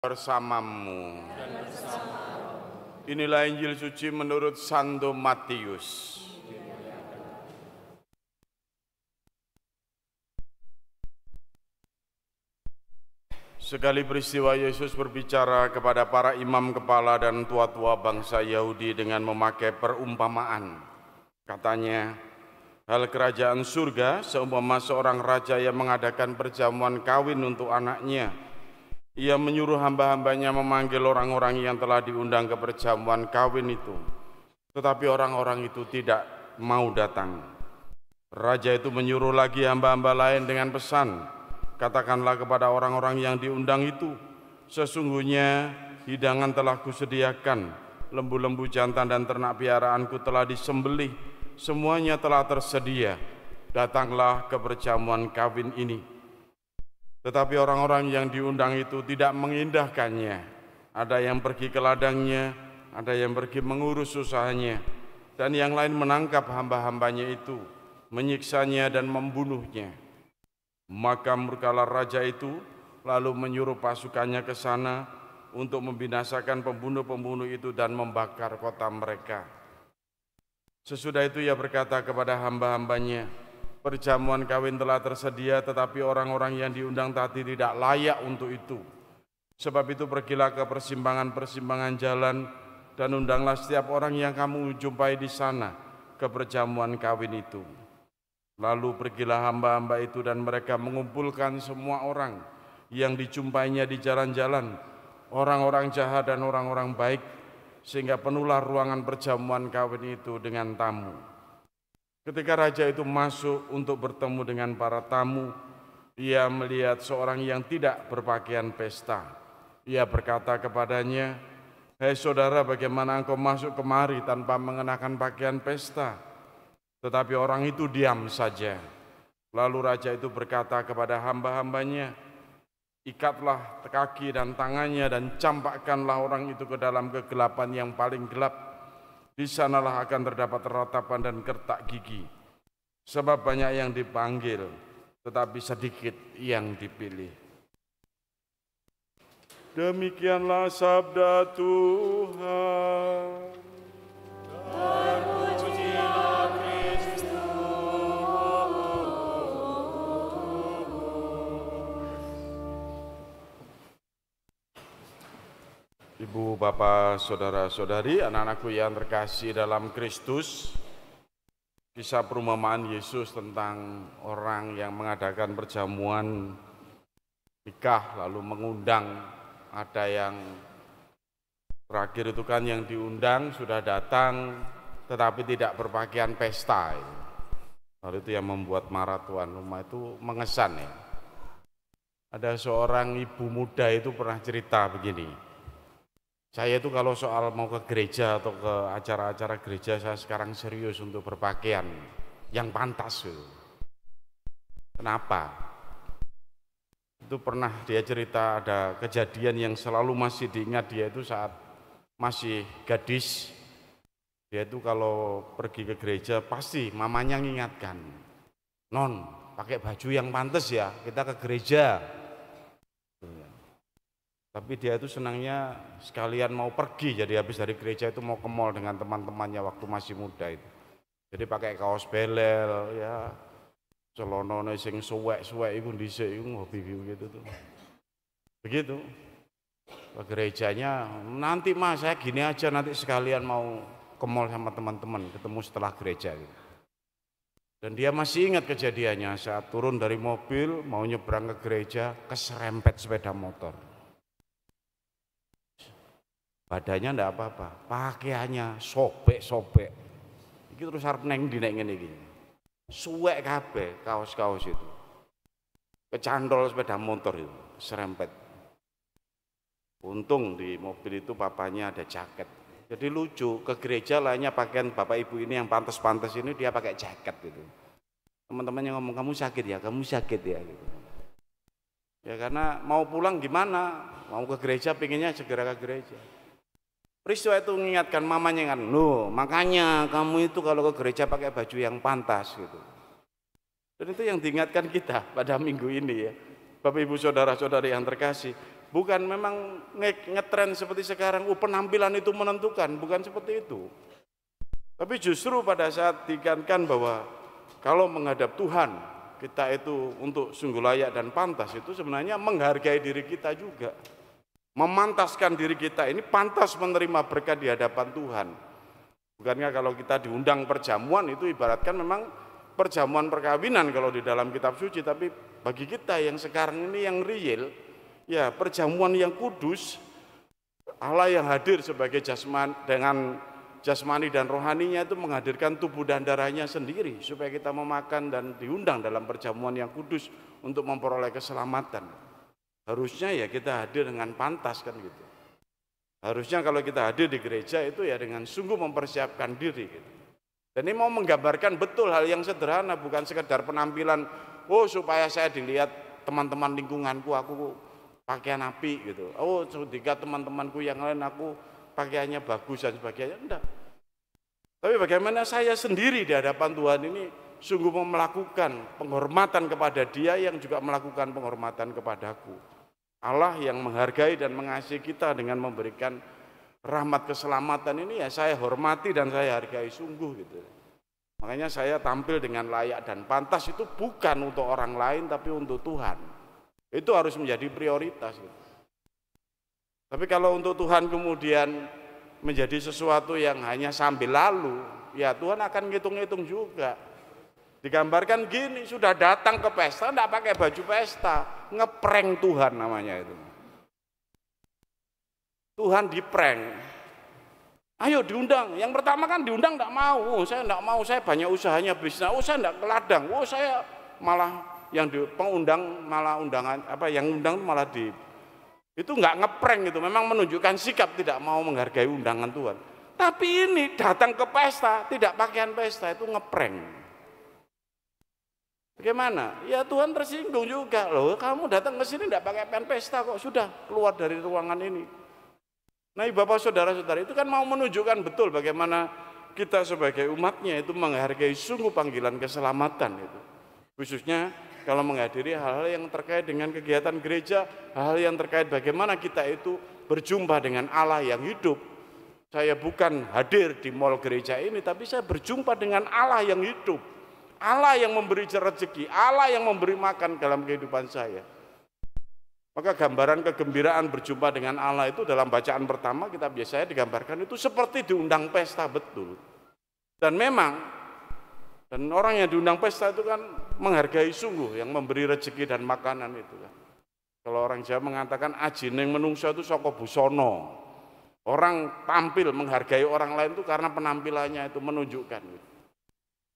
bersamamu. Inilah Injil suci menurut Santo Matius. Sekali peristiwa Yesus berbicara kepada para imam kepala dan tua-tua bangsa Yahudi dengan memakai perumpamaan. Katanya, hal kerajaan surga seumpama seorang raja yang mengadakan perjamuan kawin untuk anaknya. Ia menyuruh hamba-hambanya memanggil orang-orang yang telah diundang ke perjamuan kawin itu. Tetapi orang-orang itu tidak mau datang. Raja itu menyuruh lagi hamba-hamba lain dengan pesan, katakanlah kepada orang-orang yang diundang itu, sesungguhnya hidangan telah kusediakan, lembu-lembu jantan dan ternak piaraanku telah disembelih, semuanya telah tersedia, datanglah ke perjamuan kawin ini. Tetapi orang-orang yang diundang itu tidak mengindahkannya. Ada yang pergi ke ladangnya, ada yang pergi mengurus usahanya, dan yang lain menangkap hamba-hambanya itu, menyiksanya dan membunuhnya. Maka murkalah raja itu, lalu menyuruh pasukannya ke sana untuk membinasakan pembunuh-pembunuh itu dan membakar kota mereka. Sesudah itu ia berkata kepada hamba-hambanya, perjamuan kawin telah tersedia, tetapi orang-orang yang diundang tadi tidak layak untuk itu. Sebab itu pergilah ke persimpangan-persimpangan jalan dan undanglah setiap orang yang kamu jumpai di sana ke perjamuan kawin itu. Lalu pergilah hamba-hamba itu dan mereka mengumpulkan semua orang yang dijumpainya di jalan-jalan, orang-orang jahat dan orang-orang baik, sehingga penuhlah ruangan perjamuan kawin itu dengan tamu. Ketika raja itu masuk untuk bertemu dengan para tamu, ia melihat seorang yang tidak berpakaian pesta. Ia berkata kepadanya, "Hei saudara, bagaimana engkau masuk kemari tanpa mengenakan pakaian pesta?" Tetapi orang itu diam saja. Lalu raja itu berkata kepada hamba-hambanya, "Ikatlah kaki dan tangannya dan campakkanlah orang itu ke dalam kegelapan yang paling gelap. Di sanalah akan terdapat ratapan dan kertak gigi. Sebab banyak yang dipanggil, tetapi sedikit yang dipilih." Demikianlah sabda Tuhan. Ibu, bapak, saudara-saudari, anak-anakku yang terkasih dalam Kristus, kisah perumpamaan Yesus tentang orang yang mengadakan perjamuan nikah lalu mengundang, ada yang terakhir itu kan yang diundang sudah datang tetapi tidak berpakaian pesta. Lalu itu yang membuat marah tuan rumah itu mengesan ya. Ada seorang ibu muda itu pernah cerita begini, saya itu kalau soal mau ke gereja atau ke acara-acara gereja, saya sekarang serius untuk berpakaian yang pantas. Kenapa? Itu pernah dia cerita ada kejadian yang selalu masih diingat dia itu saat masih gadis. Dia itu kalau pergi ke gereja pasti mamanya ngingatkan, "Non, pakai baju yang pantas ya, kita ke gereja." Tapi dia itu senangnya sekalian mau pergi, jadi habis dari gereja itu mau ke mall dengan teman-temannya waktu masih muda itu. Jadi pakai kaos belel ya, celana sing suwek-suwek iku dhisik iku hobi gitu tuh. Begitu. Ke gerejanya, "Nanti Mas, saya gini aja, nanti sekalian mau ke mall sama teman-teman, ketemu setelah gereja." Gitu. Dan dia masih ingat kejadiannya saat turun dari mobil mau nyebrang ke gereja, keserempet sepeda motor. Badannya enggak apa-apa, pakaiannya sobek-sobek. Iki terus arep neng ndi nek ngene iki. Suwek kabeh kaos-kaos itu. Kecantol sepeda motor itu, serempet. Untung di mobil itu papanya ada jaket. Jadi lucu, ke gereja lainnya pakaian bapak ibu ini yang pantas-pantas ini dia pakai jaket gitu. Teman-temannya ngomong, "Kamu sakit ya, kamu sakit ya." Gitu. Ya karena mau pulang gimana? Mau ke gereja pengennya segera ke gereja. Peristiwa itu mengingatkan mamanya kan, "Loh, makanya kamu itu kalau ke gereja pakai baju yang pantas gitu." Dan itu yang diingatkan kita pada minggu ini ya. Bapak Ibu saudara-saudari yang terkasih, Bukan memang ngetren seperti sekarang, penampilan itu menentukan, bukan seperti itu. Tapi justru pada saat ditekankan bahwa kalau menghadap Tuhan, kita itu untuk sungguh layak dan pantas, itu sebenarnya menghargai diri kita juga. Memantaskan diri kita ini pantas menerima berkat di hadapan Tuhan. Bukankah kalau kita diundang perjamuan itu ibaratkan memang perjamuan perkawinan kalau di dalam kitab suci, tapi bagi kita yang sekarang ini yang real, ya perjamuan yang kudus, Allah yang hadir sebagai jasmani dengan jasmani dan rohaninya itu menghadirkan tubuh dan darahnya sendiri supaya kita memakan dan diundang dalam perjamuan yang kudus untuk memperoleh keselamatan. Harusnya ya kita hadir dengan pantas kan gitu. Harusnya kalau kita hadir di gereja itu ya dengan sungguh mempersiapkan diri gitu. Dan ini mau menggambarkan betul hal yang sederhana, bukan sekedar penampilan, oh supaya saya dilihat teman-teman lingkunganku aku pakaian api gitu. Oh ketika teman-temanku yang lain aku pakaiannya bagus dan sebagainya, enggak. Tapi bagaimana saya sendiri di hadapan Tuhan ini sungguh melakukan penghormatan kepada Dia yang juga melakukan penghormatan kepadaku. Allah yang menghargai dan mengasihi kita dengan memberikan rahmat keselamatan ini ya saya hormati dan saya hargai sungguh gitu. Makanya saya tampil dengan layak dan pantas itu bukan untuk orang lain tapi untuk Tuhan. Itu harus menjadi prioritas gitu. Tapi kalau untuk Tuhan kemudian menjadi sesuatu yang hanya sambil lalu, ya Tuhan akan ngitung-ngitung juga. Digambarkan gini, sudah datang ke pesta, tidak pakai baju pesta, ngeprank Tuhan namanya itu. Tuhan diprank. Ayo diundang, yang pertama kan diundang tidak mau, saya tidak mau, saya banyak usahanya bisnis, saya tidak ke ladang, saya malah yang di pengundang malah undangan yang undang malah itu nggak ngeprank itu, memang menunjukkan sikap tidak mau menghargai undangan Tuhan. Tapi ini datang ke pesta, tidak pakaian pesta, itu ngeprank. Bagaimana? Ya Tuhan tersinggung juga, loh kamu datang ke sini tidak pakai pakaian pesta kok, sudah keluar dari ruangan ini. Nah Bapak saudara-saudara itu kan mau menunjukkan betul bagaimana kita sebagai umatnya itu menghargai sungguh panggilan keselamatan itu. Khususnya kalau menghadiri hal-hal yang terkait dengan kegiatan gereja, hal-hal yang terkait bagaimana kita itu berjumpa dengan Allah yang hidup. Saya bukan hadir di mall gereja ini, tapi saya berjumpa dengan Allah yang hidup. Allah yang memberi rezeki, Allah yang memberi makan dalam kehidupan saya. Maka gambaran kegembiraan berjumpa dengan Allah itu dalam bacaan pertama kita biasanya digambarkan itu seperti diundang pesta betul. Dan memang dan orang yang diundang pesta itu kan menghargai sungguh yang memberi rezeki dan makanan itu kan. Kalau orang Jawa mengatakan ajining menungso itu saka busono. Orang tampil menghargai orang lain itu karena penampilannya itu menunjukkan.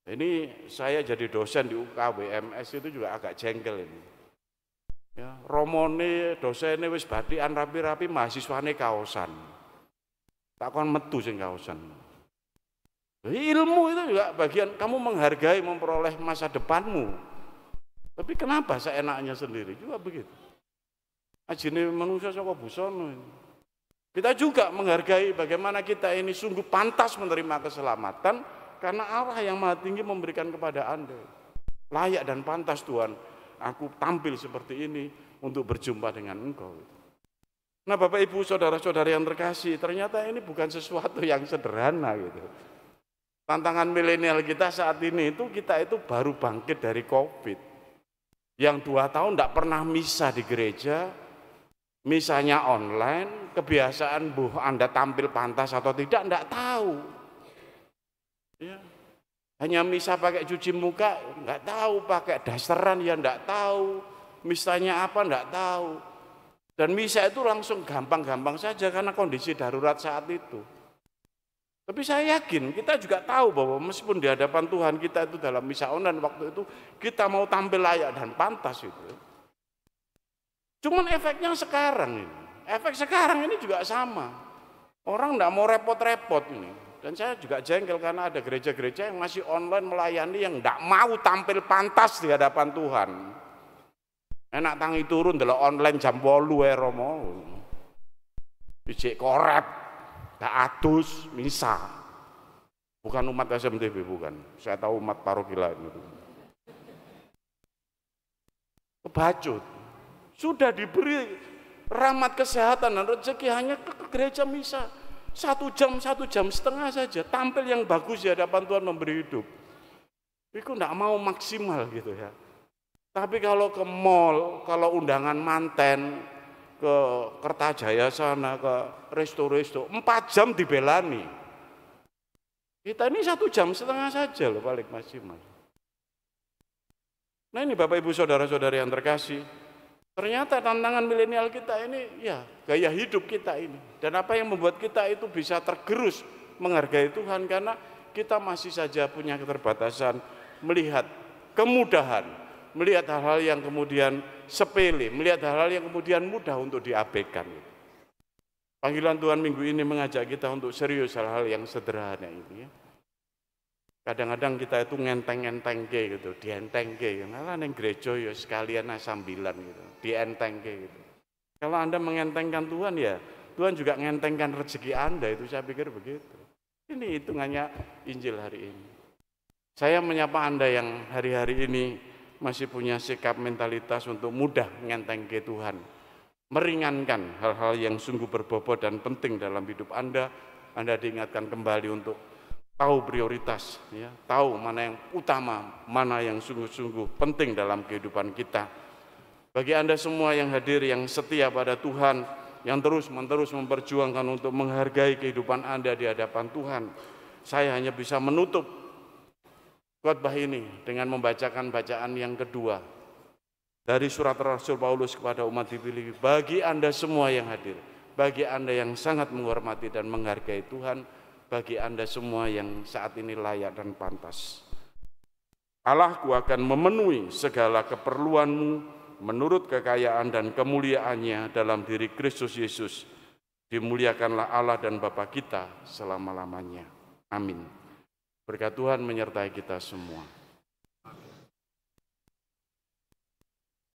Ini saya jadi dosen di UKWMS itu juga agak jengkel ini. Ya, romone dosennya wis batikan rapi-rapi, mahasiswane kaosan. Takon metu sing kaosan. Ilmu itu juga bagian kamu menghargai, memperoleh masa depanmu. Tapi kenapa seenaknya sendiri juga begitu? Ajine manusia saka busono. Kita juga menghargai bagaimana kita ini sungguh pantas menerima keselamatan karena Allah yang Maha Tinggi memberikan kepada Anda. Layak dan pantas Tuhan, aku tampil seperti ini untuk berjumpa dengan Engkau. Nah Bapak Ibu saudara-saudara yang terkasih, ternyata ini bukan sesuatu yang sederhana gitu. Tantangan milenial kita saat ini itu kita itu baru bangkit dari COVID. Yang 2 tahun tidak pernah misa di gereja, misanya online, kebiasaan Anda tampil pantas atau tidak tahu. Ya. Hanya misa pakai cuci muka, enggak tahu, pakai dasteran ya enggak tahu, misanya apa enggak tahu. Dan misa itu langsung gampang-gampang saja karena kondisi darurat saat itu. Tapi saya yakin kita juga tahu bahwa meskipun di hadapan Tuhan kita itu dalam misa online waktu itu kita mau tampil layak dan pantas itu. Cuman efeknya sekarang ini, efek sekarang ini juga sama. Orang enggak mau repot-repot ini. Dan saya juga jengkel karena ada gereja-gereja yang masih online melayani yang enggak mau tampil pantas di hadapan Tuhan. Enak tangi turun delok online jam 8 romo. Ijik korep. Tak adus misa. Bukan umat SMTB, bukan. Saya tahu umat paroki lain itu. Kebacut. Sudah diberi rahmat kesehatan dan rezeki hanya ke gereja misa. 1 jam, 1,5 jam saja. Tampil yang bagus di hadapan Tuhan memberi hidup. Itu enggak mau maksimal gitu ya. Tapi kalau ke mall, kalau undangan manten, ke Kertajaya sana, ke resto-resto, 4 jam dibelani. Kita ini 1,5 jam saja loh paling maksimal. Nah ini Bapak Ibu Saudara-saudari yang terkasih, ternyata tantangan milenial kita ini ya gaya hidup kita ini. Dan apa yang membuat kita itu bisa tergerus menghargai Tuhan, karena kita masih saja punya keterbatasan melihat kemudahan, melihat hal-hal yang kemudian sepele, melihat hal-hal yang kemudian mudah untuk diabaikan. Panggilan Tuhan minggu ini mengajak kita untuk serius hal-hal yang sederhana ini ya. Kadang-kadang kita itu ngenteng-ngenteng gitu, dienteng gitu. Malah neng gereja ya sekalian sambilan gitu, dienteng gitu. Kalau Anda mengentengkan Tuhan ya, Tuhan juga ngentengkan rezeki Anda, itu saya pikir begitu. Ini hitungannya Injil hari ini. Saya menyapa Anda yang hari-hari ini masih punya sikap mentalitas untuk mudah ngenteng ke Tuhan. Meringankan hal-hal yang sungguh berbobot dan penting dalam hidup Anda. Anda diingatkan kembali untuk tahu prioritas, ya, tahu mana yang utama, mana yang sungguh-sungguh penting dalam kehidupan kita. Bagi Anda semua yang hadir, yang setia pada Tuhan, yang terus-menerus memperjuangkan untuk menghargai kehidupan Anda di hadapan Tuhan, saya hanya bisa menutup khotbah ini dengan membacakan bacaan yang kedua dari surat Rasul Paulus kepada umat dipilih. Bagi Anda semua yang hadir, bagi Anda yang sangat menghormati dan menghargai Tuhan, bagi Anda semua yang saat ini layak dan pantas, Allahku akan memenuhi segala keperluanmu menurut kekayaan dan kemuliaannya dalam diri Kristus Yesus. Dimuliakanlah Allah dan Bapa kita selama-lamanya. Amin. Berkat Tuhan menyertai kita semua.